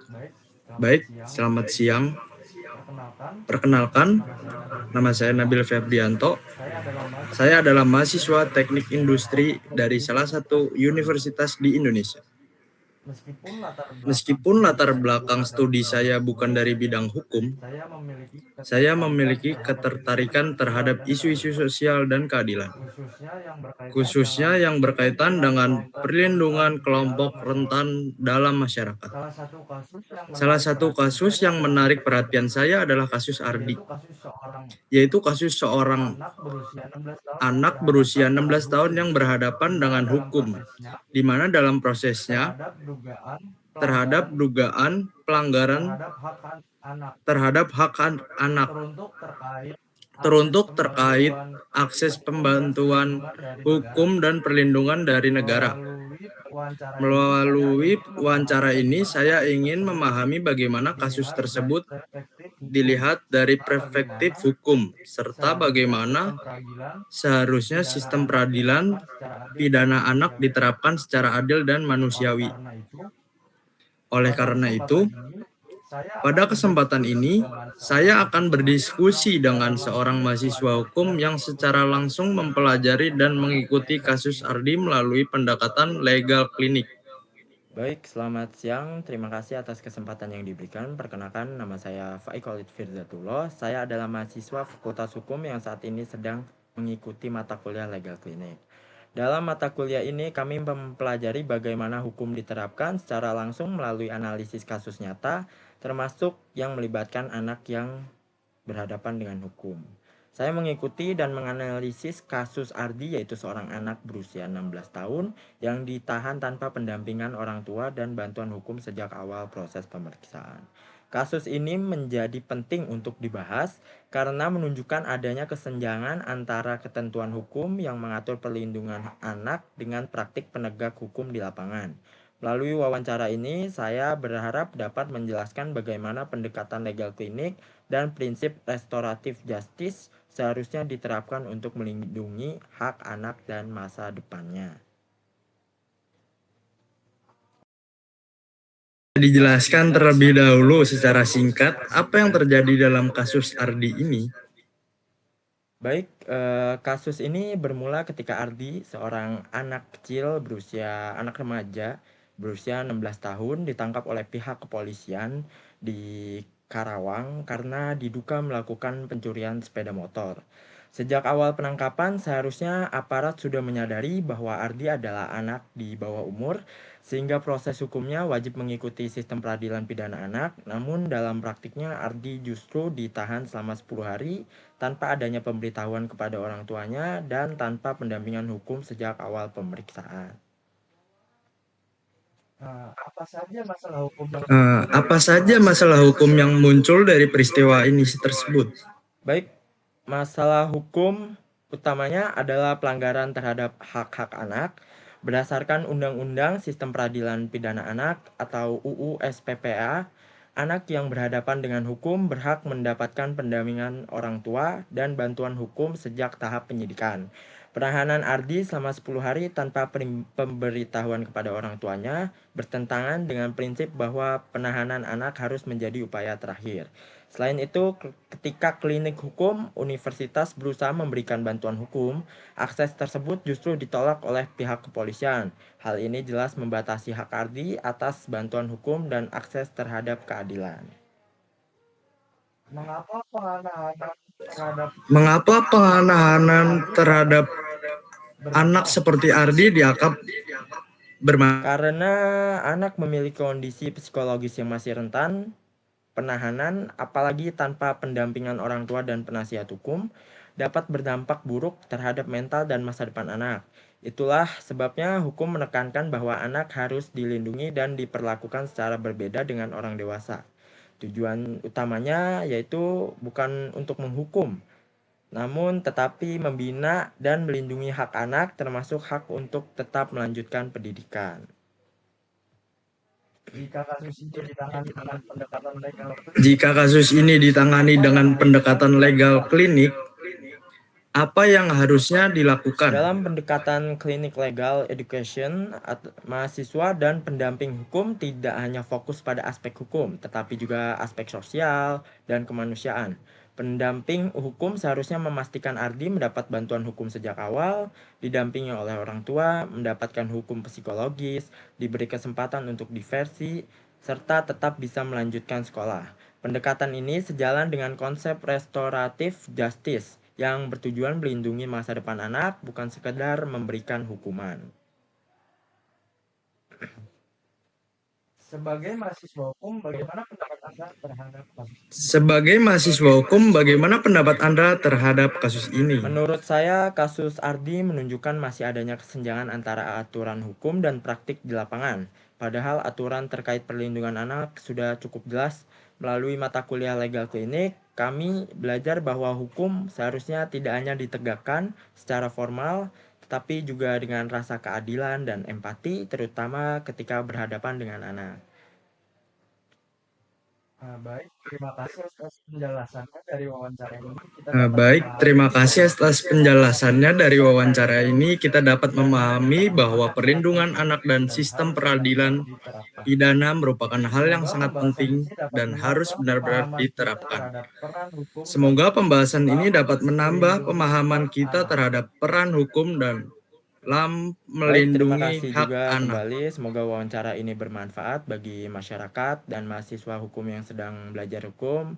Baik, selamat Baik, siang. selamat siang. Perkenalkan, Perkenalkan, nama saya Nabil nama saya Febrianto. Nabil Febrianto. Saya adalah Saya mahasiswa adalah teknik mahasiswa industri teknik industri dari dari salah Universitas satu di Indonesia. universitas di Indonesia. Meskipun latar belakang Meskipun studi latar saya belakang bukan dari studi bidang saya bukan hukum, dari bidang hukum, saya memiliki saya ketertarikan memiliki terhadap isu-isu ketertarikan sosial terhadap dan isu-isu keadilan, sosial dan keadilan, khususnya khususnya yang yang berkaitan berkaitan dengan dengan perlindungan perlindungan kelompok kelompok rentan rentan dalam dalam masyarakat. masyarakat. Salah Salah satu satu kasus kasus yang yang menarik menarik perhatian perhatian saya saya adalah adalah kasus Ardi, kasus seorang yaitu kasus seorang anak berusia 16 tahun yang anak berhadapan berusia dengan 16 tahun hukum, yang di berhadapan mana dengan dalam hukum, prosesnya di mana dalam prosesnya terhadap dugaan terhadap pelanggaran dugaan pelanggaran terhadap anak terhadap hak anak teruntuk terkait akses teruntuk terkait pembantuan akses hukum dan pembantuan perlindungan dari negara. hukum dan perlindungan dari negara. Melalui wawancara ini, saya Melalui ingin memahami wawancara ini, bagaimana saya kasus ingin tersebut memahami bagaimana kasus dilihat dari tersebut perspektif hukum, dilihat dari serta perspektif bagaimana hukum, serta seharusnya bagaimana sistem peradilan seharusnya pidana sistem anak peradilan diterapkan secara adil dan pidana anak manusiawi. diterapkan secara adil dan Oleh manusiawi. karena itu, Oleh pada karena kesempatan itu, ini, saya pada akan kesempatan berdiskusi ini, dengan seorang saya akan mahasiswa hukum yang berdiskusi secara dengan langsung seorang mahasiswa hukum mempelajari yang dan secara mengikuti langsung kasus Ardi mempelajari dan melalui mengikuti legal kasus clinic. Ardi melalui pendekatan legal klinik. Baik, selamat siang. Terima kasih atas kesempatan yang diberikan. Perkenalkan, nama saya Faik Khalid Firzatullah. Saya adalah mahasiswa Fakultas Hukum yang saat ini sedang mengikuti mata kuliah Legal Clinic. Dalam mata kuliah ini, kami mempelajari bagaimana hukum diterapkan secara langsung melalui analisis kasus nyata, termasuk yang melibatkan anak yang berhadapan dengan hukum. Saya mengikuti dan menganalisis kasus Ardi, yaitu seorang anak berusia 16 tahun yang ditahan tanpa pendampingan orang tua dan bantuan hukum sejak awal proses pemeriksaan. Kasus ini menjadi penting untuk dibahas karena menunjukkan adanya kesenjangan antara ketentuan hukum yang mengatur perlindungan anak dengan praktik penegak hukum di lapangan. Melalui wawancara ini, saya berharap dapat menjelaskan bagaimana pendekatan legal klinik dan prinsip restoratif justice seharusnya diterapkan untuk melindungi hak anak dan masa depannya. Dijelaskan terlebih dahulu secara singkat apa yang terjadi dalam kasus Ardi ini. Baik, kasus ini bermula ketika Ardi, seorang anak kecil anak remaja berusia 16 tahun ditangkap oleh pihak kepolisian di Karawang karena diduga melakukan pencurian sepeda motor. Sejak awal penangkapan, seharusnya aparat sudah menyadari bahwa Ardi adalah anak di bawah umur, sehingga proses hukumnya wajib mengikuti sistem peradilan pidana anak. Namun dalam praktiknya Ardi justru ditahan selama 10 hari tanpa adanya pemberitahuan kepada orang tuanya dan tanpa pendampingan hukum sejak awal pemeriksaan. Apa saja masalah hukum yang Apa saja masalah hukum yang muncul dari peristiwa ini tersebut? Baik, masalah hukum utamanya adalah pelanggaran terhadap hak-hak anak berdasarkan Undang-Undang Sistem Peradilan Pidana Anak atau UU SPPA. Anak yang berhadapan dengan hukum berhak mendapatkan pendampingan orang tua dan bantuan hukum sejak tahap penyidikan. Penahanan Ardi selama 10 hari tanpa pemberitahuan kepada orang tuanya bertentangan dengan prinsip bahwa penahanan anak harus menjadi upaya terakhir. Selain itu, ketika klinik hukum universitas berusaha memberikan bantuan hukum, akses tersebut justru ditolak oleh pihak kepolisian. Hal ini jelas membatasi hak Ardi atas bantuan hukum dan akses terhadap keadilan. Mengapa penahanan terhadap anak bermasalah? seperti Ardi dianggap bermasalah? Karena anak memiliki kondisi psikologis yang masih rentan, penahanan, apalagi tanpa pendampingan orang tua dan penasihat hukum, dapat berdampak buruk terhadap mental dan masa depan anak. Itulah sebabnya hukum menekankan bahwa anak harus dilindungi dan diperlakukan secara berbeda dengan orang dewasa. Tujuan utamanya yaitu bukan untuk menghukum, namun tetapi membina dan melindungi hak anak, termasuk hak untuk tetap melanjutkan pendidikan. Jika kasus ini ditangani dengan pendekatan legal, Jika kasus ini ditangani dengan pendekatan legal klinik, Apa yang harusnya dilakukan? Dalam pendekatan klinik legal education, mahasiswa dan pendamping hukum tidak hanya fokus pada aspek hukum, tetapi juga aspek sosial dan kemanusiaan. Pendamping hukum seharusnya memastikan Ardi mendapat bantuan hukum sejak awal, didampingi oleh orang tua, mendapatkan hukum psikologis, diberi kesempatan untuk diversi, serta tetap bisa melanjutkan sekolah. Pendekatan ini sejalan dengan konsep restoratif justice yang bertujuan melindungi masa depan anak, bukan sekedar memberikan hukuman. Sebagai mahasiswa hukum, bagaimana pendapat Anda terhadap kasus ini? Sebagai mahasiswa hukum, bagaimana pendapat Anda terhadap kasus ini? Menurut saya, kasus Ardi menunjukkan masih adanya kesenjangan antara aturan hukum dan praktik di lapangan. Padahal aturan terkait perlindungan anak sudah cukup jelas. Melalui mata kuliah legal klinik, kami belajar bahwa hukum seharusnya tidak hanya ditegakkan secara formal, tetapi juga dengan rasa keadilan dan empati, terutama ketika berhadapan dengan anak. Baik, terima kasih atas penjelasannya dari wawancara ini. Baik, terima kasih atas penjelasannya dari wawancara ini. Kita dapat memahami bahwa perlindungan anak dan sistem peradilan pidana merupakan hal yang sangat penting dan harus benar-benar diterapkan. Semoga pembahasan ini dapat menambah pemahaman kita terhadap peran hukum dan dalam Baik, terima melindungi kasih hak juga anak. kembali. Semoga wawancara ini bermanfaat bagi masyarakat dan mahasiswa hukum yang sedang belajar hukum.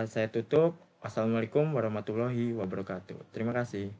Saya tutup. Wassalamualaikum warahmatullahi wabarakatuh. Terima kasih.